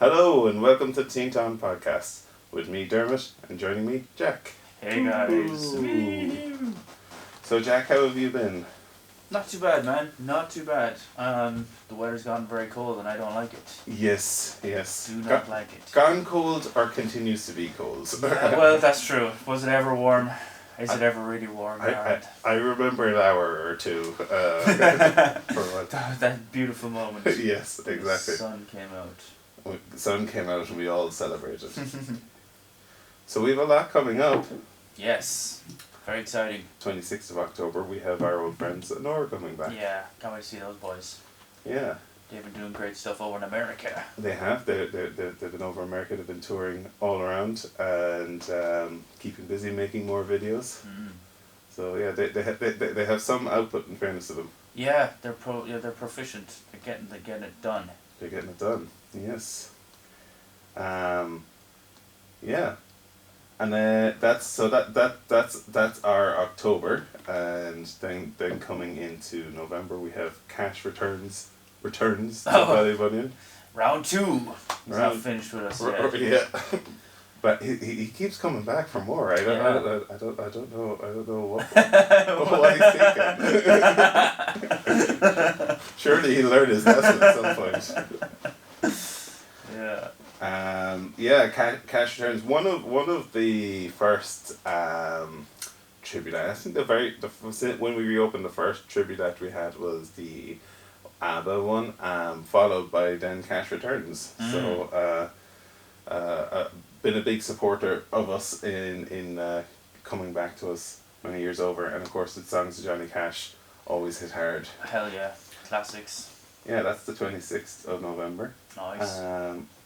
Hello and welcome to Teen Town Podcast with me, Dermot, and joining me, Jack. Hey guys. Ooh. So Jack, how have you been? Not too bad, man. Not too bad. The weather's gotten very cold and I don't like it. Yes. Do not like it. Gone cold or continues to be cold? Well, that's true. Was it ever warm? Is it ever really warm? I remember an hour or two. For what? That beautiful moment. Yes, exactly. The sun came out. The sun came out and we all celebrated. So we have a lot coming up. Yes. Very exciting. 26th of October, we have our old friends at Nora coming back. Yeah, can't wait to see those boys. Yeah. They've been doing great stuff over in America. They have. They've been over America. They've been touring all around and keeping busy making more videos. Mm. So yeah, they have some output in fairness to them. Yeah, they're proficient. They're getting it done. They're getting it done. Yes. Yeah. And that's our October, and then coming into November we have Cash returns to Valley Bunyan. Round 2. He's not finished with us yet. Yeah, but he keeps coming back for more. I don't know what he's thinking. Surely he'll learn his lesson at some point. Yeah. Cash returns. One of the first tribute acts. I think when we reopened, the first tribute act we had was the ABBA one, followed by then Cash returns. So been a big supporter of us in coming back to us many years over, and of course the songs of Johnny Cash always hit hard. Hell yeah, classics. Yeah, that's the 26th of November. Nice.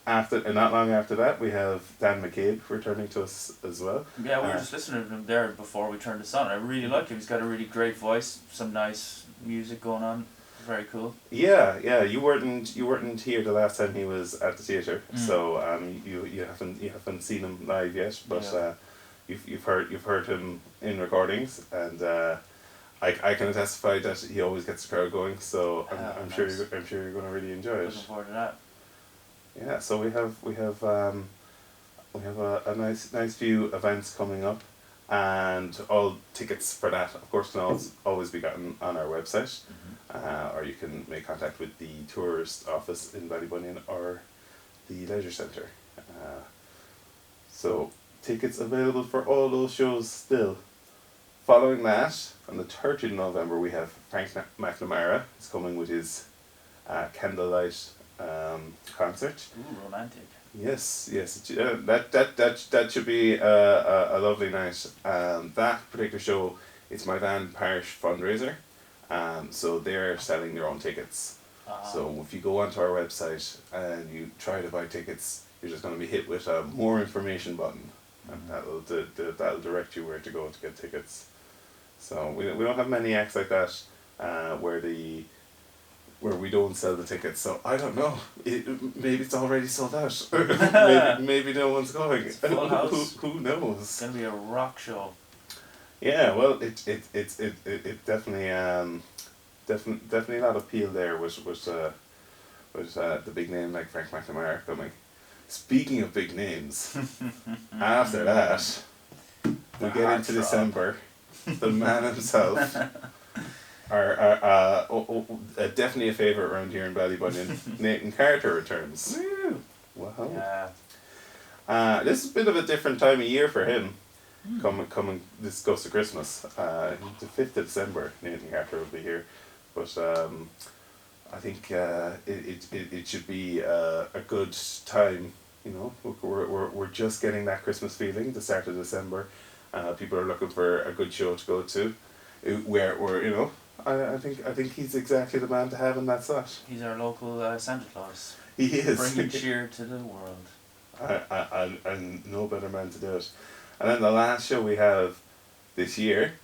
Not long after that, we have Dan McCabe returning to us as well. Yeah, we were just listening to him there before we turned this on. I really like him. He's got a really great voice, some nice music going on. Very cool. Yeah. You weren't here the last time he was at the theatre, so you haven't seen him live yet, but you've heard him in recordings, and I can testify that he always gets the crowd going. So I'm sure you're going to really enjoy it. Looking forward to that. Yeah, so we have a nice few events coming up, and all tickets for that, of course, can always be gotten on our website, or you can make contact with the tourist office in Ballybunion or the leisure centre. So tickets available for all those shows still. Following that, on the 30th of November, we have Frank McNamara. He's coming with his candlelight concert. Ooh, romantic. Yes. That should be a lovely night. That particular show, it's my Van Parish fundraiser. So they're selling their own tickets. So if you go onto our website and you try to buy tickets, you're just going to be hit with a more information button, and that'll direct you where to go to get tickets. So we don't have many acts like that where we don't sell the tickets, so I don't know. Maybe it's already sold out. maybe no one's going. It's full house. Who knows? It's gonna be a rock show. Yeah, well, it definitely definitely a lot of appeal there with the big name like Frank McNamara coming. Speaking of big names, after that we get into December. The man himself. Definitely a favourite around here in Ballybunion. Nathan Carter returns. Woo! Wow. This is a bit of a different time of year for him. Coming this goes to Christmas. The 5th of December, Nathan Carter will be here. But I think it should be a good time. You know, we're just getting that Christmas feeling. The start of December. People are looking for a good show to go to. Where you know. I think he's exactly the man to have in that slot. He's our local Santa Claus. He is. Bringing cheer to the world. And no better man to do it. And then the last show we have this year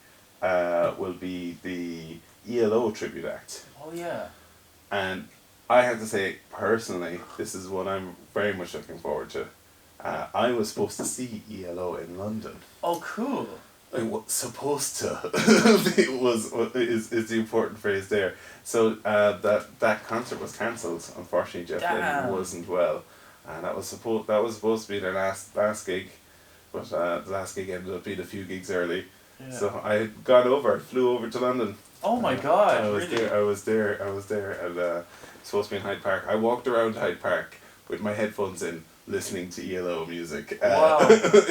will be the ELO tribute act. Oh yeah. And I have to say, personally, this is what I'm very much looking forward to. I was supposed to see ELO in London. Oh, cool. I was supposed to. is the important phrase there. So that concert was cancelled. Unfortunately, Jeff Lynne wasn't well, and that was supposed to be their last gig, but the last gig ended up being a few gigs early. Yeah. So I had gone over, flew over to London. Oh my God! I was Really? there. I was there, and supposed to be in Hyde Park. I walked around Hyde Park with my headphones in, listening to ELO music Wow.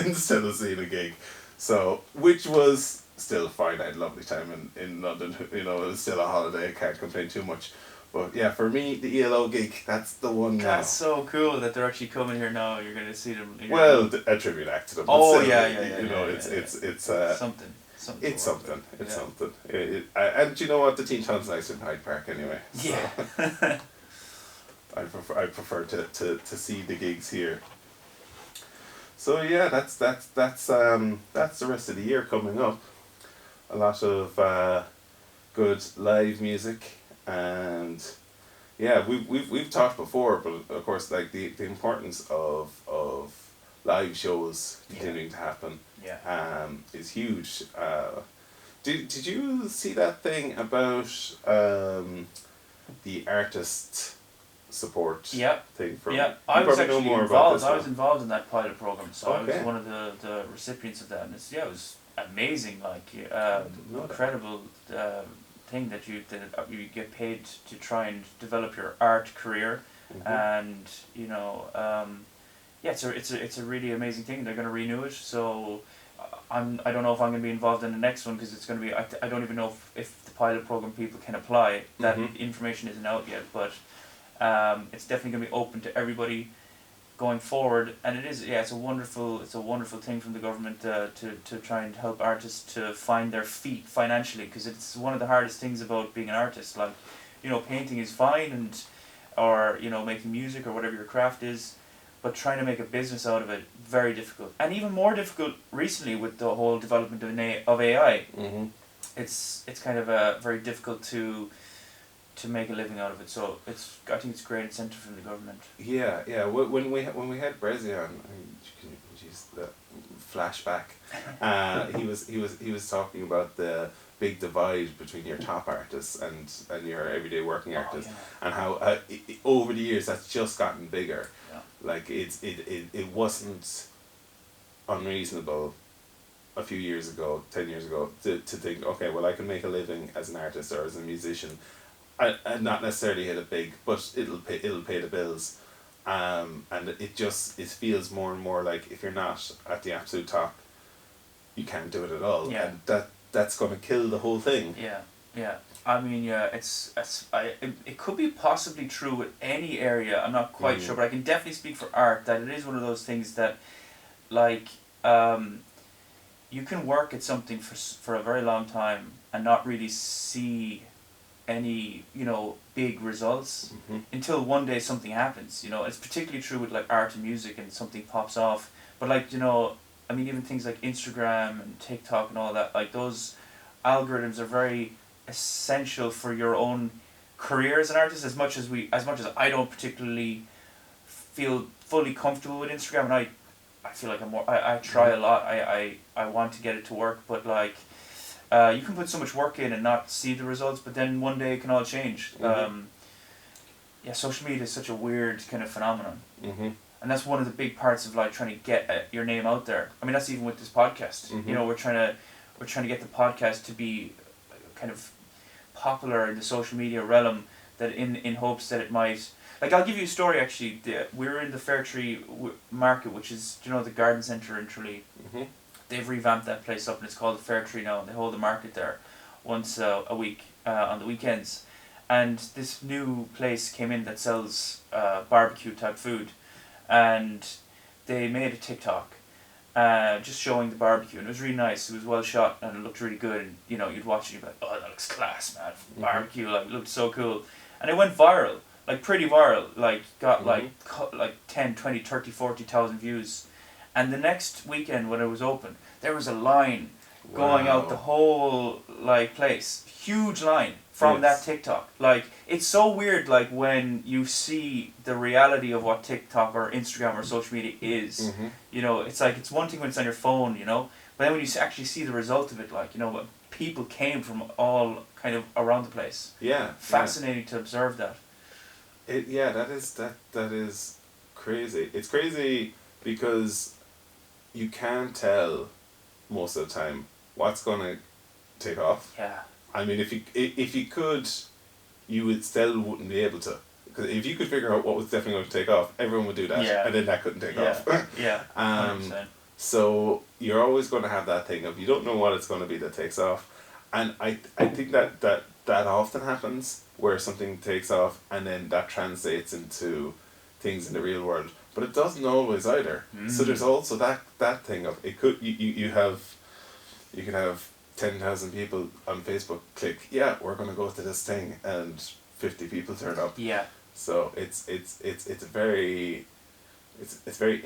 instead of seeing a gig. So, which was still fine. I had a lovely time in London. You know, it was still a holiday. I can't complain too much. But yeah, for me, the ELO gig, that's the one now. That's so cool that they're actually coming here now. You're gonna see them. Well, a tribute act to them. But Oh, still, yeah. You know, yeah, it's yeah. it's Something. Something. it's to work something. with. It's Yeah. something. And you know what? The Teen Challenge nice in Hyde Park anyway. So Yeah. I prefer to see the gigs here. So yeah, that's the rest of the year coming up. A lot of good live music, and yeah, we've talked before, but of course, like the importance of live shows continuing to happen Yeah. is huge. Did you see that thing about the artist support Yeah. thing from? Yeah, you I was probably know actually more about involved. this I one. was involved in that pilot program, so I Okay. was one of the recipients of that, and it was amazing. Like, didn't know that. incredible thing that you get paid to try and develop your art career, Mhm. and yeah, it's a really amazing thing. They're going to renew it, so I don't know if I'm going to be involved in the next one because it's going to be I don't even know if the pilot program people can apply. That Mhm. information isn't out yet, but it's definitely going to be open to everybody going forward, and it's a wonderful thing from the government to try and help artists to find their feet financially, because it's one of the hardest things about being an artist. Like, painting is fine, and or making music or whatever your craft is, but trying to make a business out of it, very difficult, and even more difficult recently with the whole development of AI. Mhm. It's kind of very difficult to make a living out of it. So I think it's a great incentive from the government. Yeah, yeah. When we had Brezzy on, jeez, the flashback. He was talking about the big divide between your top artists and your everyday working artists, and how over the years that's just gotten bigger. Yeah. Like it wasn't unreasonable a few years ago, 10 years ago, to think, okay, well, I can make a living as an artist or as a musician. I not necessarily hit it big, but it'll pay the bills, and it feels more and more like if you're not at the absolute top, you can't do it at all, Yeah. and that's going to kill the whole thing. Yeah. I mean, yeah, it could be possibly true with any area. I'm not quite sure, but I can definitely speak for art that it is one of those things that, like, you can work at something for a very long time and not really see any big results until one day something happens. It's particularly true with like art and music, and something pops off. But like I mean, even things like Instagram and TikTok and all that, like those algorithms are very essential for your own career as an artist. As much as I don't particularly feel fully comfortable with Instagram, and I feel like I try a lot. I want to get it to work, but like. You can put so much work in and not see the results, but then one day it can all change. Social media is such a weird kind of phenomenon, and that's one of the big parts of like trying to get your name out there. I mean, that's even with this podcast. We're trying to get the podcast to be kind of popular in the social media realm, that in hopes that it might. Like, I'll give you a story actually. We were in the Fair Tree Market, which is the garden centre in Tralee. They've revamped that place up, and it's called the Fair Tree now, and they hold the market there once a week on the weekends. And this new place came in that sells barbecue type food, and they made a TikTok just showing the barbecue, and it was really nice. It was well shot, and it looked really good, and you'd watch it and you'd be like, oh, that looks class, man. Barbecue, like, it looked so cool. And it went viral, like pretty viral, like got like 10, 20, 30, 40,000 views. And the next weekend when it was open, there was a line going out the whole like place. Huge line from that TikTok. Like, it's so weird, like, when you see the reality of what TikTok or Instagram or social media is. It's like, it's one thing when it's on your phone, but then when you actually see the result of it, like, people came from all kind of around the place. Yeah. Fascinating to observe that. That is crazy. It's crazy because you can't tell most of the time what's gonna take off. Yeah. I mean, if you could, you would still wouldn't be able to. Because if you could figure out what was definitely going to take off, everyone would do that, Yeah. and then that couldn't take Yeah. off. Yeah. 100%. So you're always going to have that thing of you don't know what it's going to be that takes off, and I think that often happens where something takes off and then that translates into things in the real world, but it doesn't always either. So there's also that thing of it could you can have 10,000 people on Facebook click, yeah, we're going to go to this thing, and 50 people turn up. Yeah. So it's very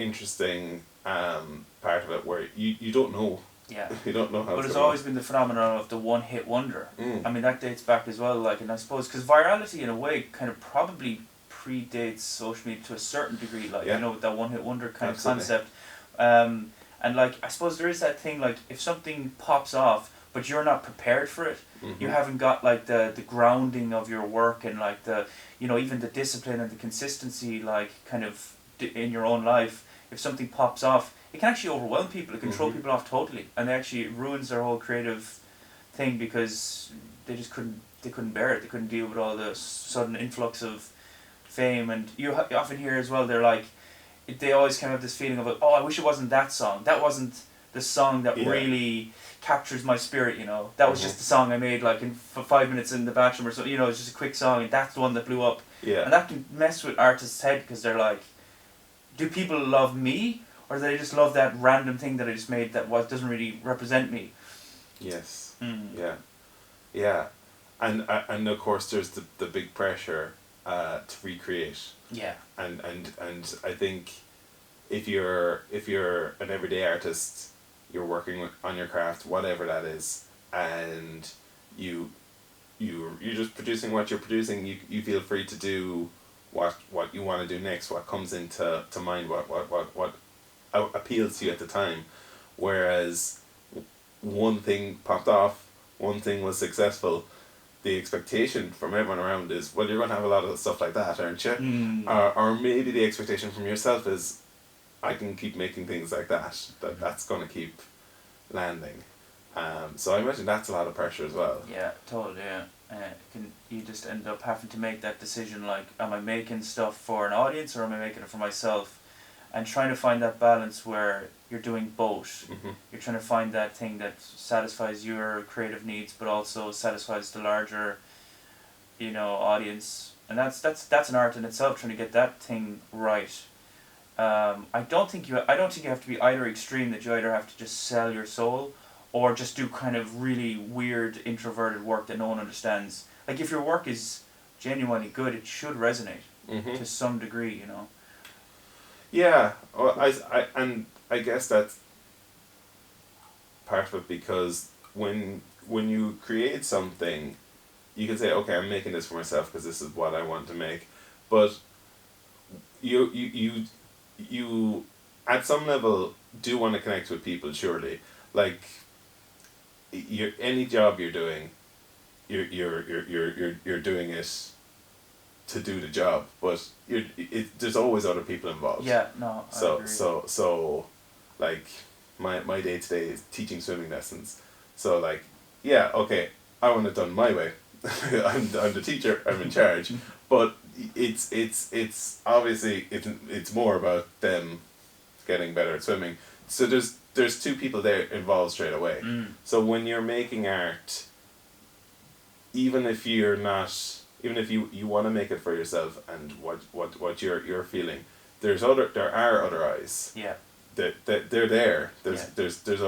interesting part of it where you don't know. Yeah. You don't know how. But it's always been the phenomenon of the one-hit wonder. I mean, that dates back as well, like, and I suppose because virality in a way kind of probably predates social media to a certain degree, like, you know, with that one-hit wonder kind of concept. And like, I suppose there is that thing, like, if something pops off but you're not prepared for it, you haven't got like the grounding of your work and like the, you know, even the discipline and the consistency, like, kind of in your own life. If something pops off, it can actually overwhelm people. It can throw people off totally, and it ruins their whole creative thing because they just couldn't bear it. They couldn't deal with all the sudden influx of fame. And you often hear as well, they're like, they always kind of have this feeling of, oh, I wish it wasn't that song. That wasn't the song that really captures my spirit, you know. That was just the song I made like for 5 minutes in the bathroom or so, you know, it's just a quick song, and that's the one that blew up. Yeah. And that can mess with artists' head because they're like, do people love me, or do they just love that random thing that I just made that doesn't really represent me? Yes. Yeah. Yeah. And of course there's the big pressure to recreate. Yeah. And I think if you're an everyday artist, you're working on your craft, whatever that is, and you're just producing what you're producing, you feel free to do what you want to do next, what comes into mind, what appeals to you at the time. Whereas one thing popped off, one thing was successful, the expectation from everyone around is, well, you're going to have a lot of stuff like that, aren't you? Or maybe the expectation from yourself is, I can keep making things like that. That's going to keep landing. So I imagine that's a lot of pressure as well. Yeah, totally. Yeah. You just end up having to make that decision, like, am I making stuff for an audience or am I making it for myself? And trying to find that balance where you're doing both. You're trying to find that thing that satisfies your creative needs but also satisfies the larger, you know, audience. And that's an art in itself, trying to get that thing right. I don't think you have to be either extreme, that you either have to just sell your soul or just do kind of really weird introverted work that no one understands. Like, if your work is genuinely good, it should resonate to some degree, you know. Yeah, well, I guess that's part of it, because when you create something, you can say, okay, I'm making this for myself because this is what I want to make, but you at some level do want to connect with people, surely. Like, any job you're doing, you're doing it to do the job, but there's always other people involved. Yeah, no, I agree. So like my day to day is teaching swimming lessons. So like, yeah, okay, I want it done my way. I'm the teacher, I'm in charge. But it's obviously it's more about them getting better at swimming. So there's two people there involved straight away. So when you're making art, even if you want to make it for yourself and what you're feeling, there are other eyes. Yeah. They're there. There's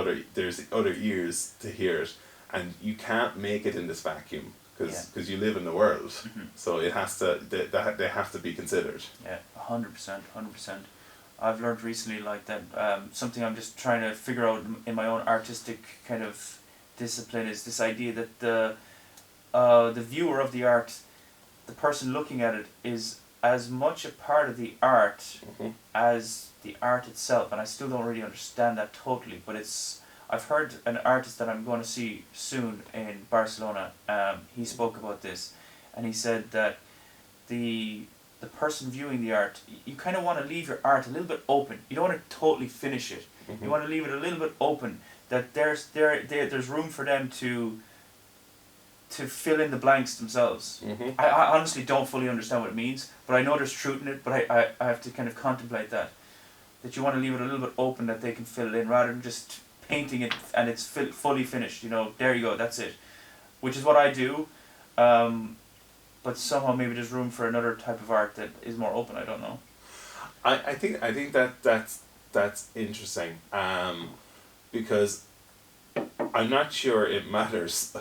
other ears to hear it, and you can't make it in this vacuum because you live in the world. So it has to they have to be considered. Yeah, 100%. I've learned recently, like, that something I'm just trying to figure out in my own artistic kind of discipline is this idea that the viewer of the art, the person looking at it, is as much a part of the art as the art itself. And I still don't really understand that totally, but I've heard an artist that I'm going to see soon in Barcelona, he spoke about this, and he said that the person viewing the art, you kind of want to leave your art a little bit open. You don't want to totally finish it. You want to leave it a little bit open, that there's room for them to fill in the blanks themselves. I honestly don't fully understand what it means, but I know there's truth in it, but I have to kind of contemplate that you want to leave it a little bit open, that they can fill it in, rather than just painting it and it's fully finished, you know, there you go, that's it. Which is what I do, but somehow maybe there's room for another type of art that is more open, I don't know. I think that's interesting, because I'm not sure it matters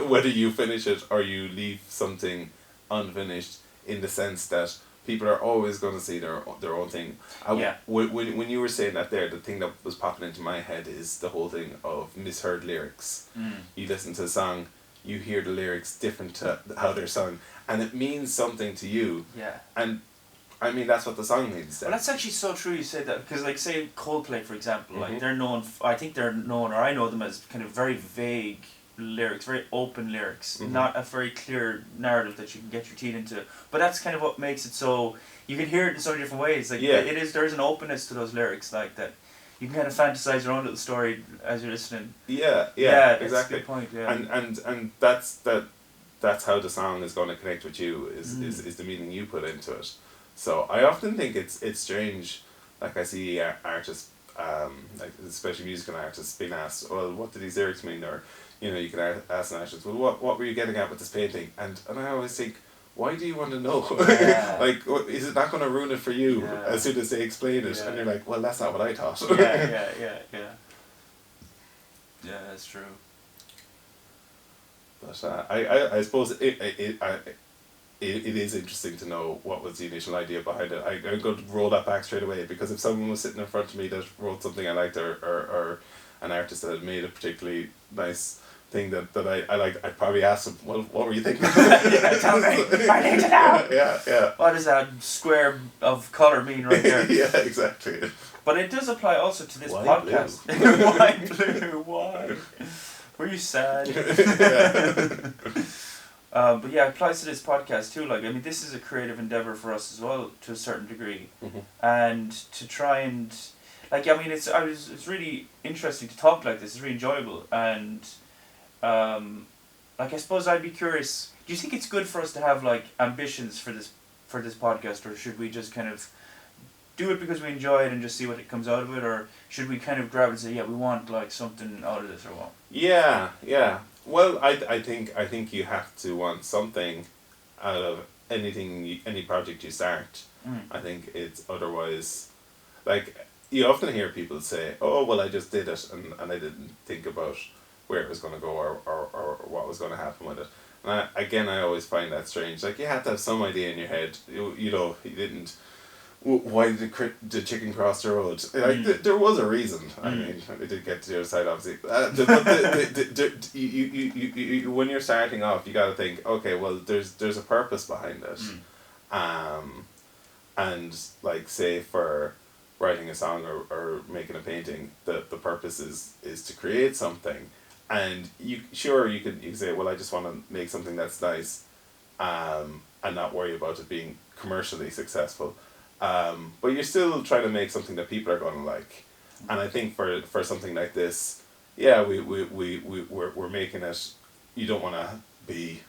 whether you finish it or you leave something unfinished, in the sense that people are always going to see their own thing. When you were saying that there, the thing that was popping into my head is the whole thing of misheard lyrics. You listen to a song, you hear the lyrics different to how they're sung, and it means something to you. Yeah. And I mean, that's what the song means. Well, that's actually so true you say that, because like say Coldplay, for example, like they're known, I think they're known, or I know them as kind of very vague lyrics, very open lyrics, not a very clear narrative that you can get your teeth into. But that's kind of what makes it so, you can hear it in so many different ways. Like there's an openness to those lyrics, like that you can kind of fantasize your own little story as you're listening. Yeah, that's exactly. a good point. Yeah. And that's how the song is going to connect with you, is the meaning you put into it. So I often think it's strange, like I see artists, like especially musical artists, being asked, well, what do these lyrics mean? Or, you know, you can ask an artist, well, what were you getting at with this painting? And I always think, why do you want to know? Yeah. Like, is it not going to ruin it for you as soon as they explain it? Yeah. And you're like, well, that's not what I thought. Yeah, that's true. But I suppose it is interesting to know what was the initial idea behind it. I'm going to roll that back straight away, because if someone was sitting in front of me that wrote something I liked, or an artist that had made a particularly nice thing that I liked, I'd probably ask them, well, what were you thinking? Tell me, I need to know. Yeah. What does that square of colour mean right there? Yeah, exactly. But it does apply also to this Why podcast. blue? Why blue? Why? Were you sad? But yeah, it applies to this podcast too. Like, I mean, this is a creative endeavor for us as well, to a certain degree, and to try and, like, I mean, it's really interesting to talk like this. It's really enjoyable, and like, I suppose I'd be curious. Do you think it's good for us to have like ambitions for this podcast, or should we just kind of do it because we enjoy it and just see what it comes out of it, or should we kind of grab it and say, yeah, we want like something out of this, or what? Yeah. Well, I think you have to want something out of any project you start. I think it's otherwise, like, you often hear people say, oh, well, I just did it and I didn't think about where it was going to go, or what was going to happen with it. And I always find that strange. Like, you have to have some idea in your head. You know, you didn't. Why did the chicken cross the road? Like, there was a reason. I mean, it did get to the other side, obviously. You when you're starting off, you got to think, okay, well, there's a purpose behind it. And like, say for writing a song or making a painting, the purpose is to create something. And you can say, well, I just want to make something that's nice, and not worry about it being commercially successful. But you're still trying to make something that people are going to like. And I think for something like this, yeah, we're making it, you don't want to be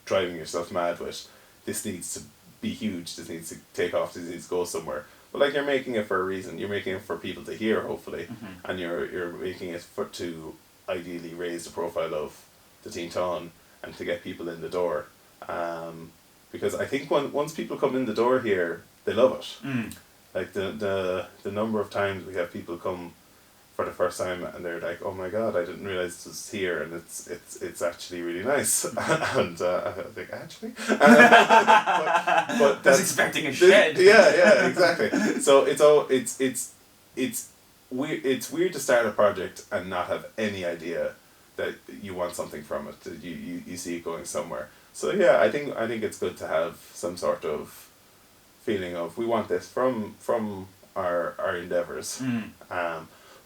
driving yourself mad with, this needs to be huge, this needs to take off, this needs to go somewhere. But like, you're making it for a reason. You're making it for people to hear, hopefully, and you're making it to ideally raise the profile of the Teen Tán and to get people in the door. Because I think once people come in the door here, they love it. Like, the number of times we have people come for the first time and they're like, oh my god, I didn't realize it was here, and it's actually really nice. And I think, actually, but I was expecting a shed. Yeah, exactly. So it's weird to start a project and not have any idea that you want something from it, that you see it going somewhere. So yeah, I think it's good to have some sort of feeling of, we want this from our endeavors.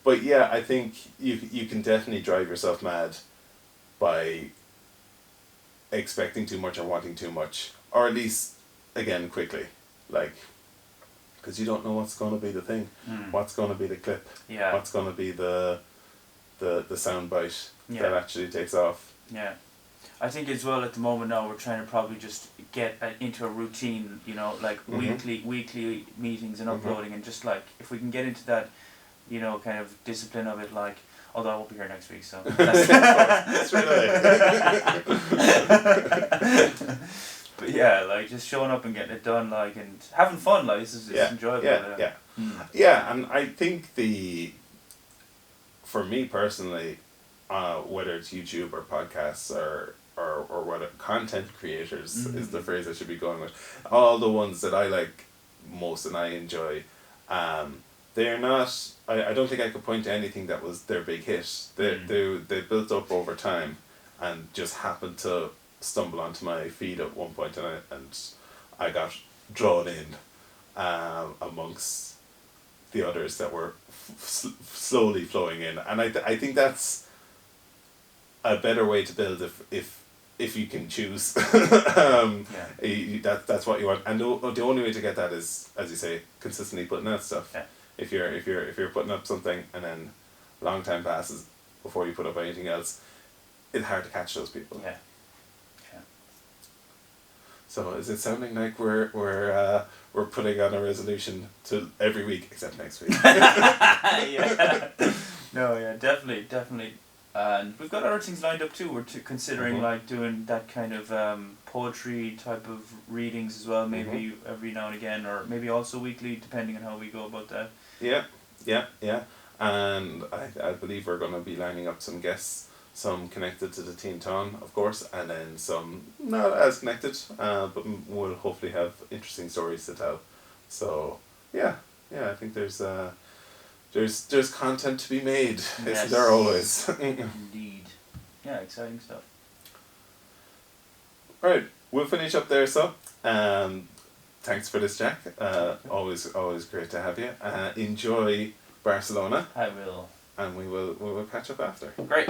But yeah, I think you can definitely drive yourself mad by expecting too much or wanting too much, or at least again quickly, like, because you don't know what's going to be the thing, what's going to be the clip, what's going to be the sound bite that actually takes off. Yeah. I think as well at the moment now we're trying to probably just get into a routine, you know, like weekly meetings and uploading, and just like if we can get into that, you know, kind of discipline of it, like, although I won't be here next week, so that's but yeah, like just showing up and getting it done, like, and having fun, like, it's enjoyable. Yeah, and I think for me personally, whether it's YouTube or podcasts or whether content creators is the phrase I should be going with, all the ones that I like most and I enjoy, they're not. I don't think I could point to anything that was their big hit. They built up over time, and just happened to stumble onto my feed at one point, and I got drawn in amongst the others that were slowly flowing in, and I think that's a better way to build if you can choose. That's what you want, and the only way to get that is, as you say, consistently putting out stuff. Yeah. If you're putting up something and then a long time passes before you put up anything else, it's hard to catch those people. Yeah. So is it sounding like we're putting on a resolution to every week except next week? Yeah. No, yeah, definitely. And we've got other things lined up too. We're considering like doing that kind of poetry type of readings as well, maybe every now and again, or maybe also weekly, depending on how we go about that. Yeah. And I believe we're going to be lining up some guests, some connected to the Teen Ton, of course, and then some not as connected, but we'll hopefully have interesting stories to tell. So yeah, I think there's content to be made. Yes. Isn't there always? Indeed. Yeah, exciting stuff. Right, we'll finish up there. So, thanks for this, Jack. Always great to have you. Enjoy Barcelona. I will. And we will catch up after. Great.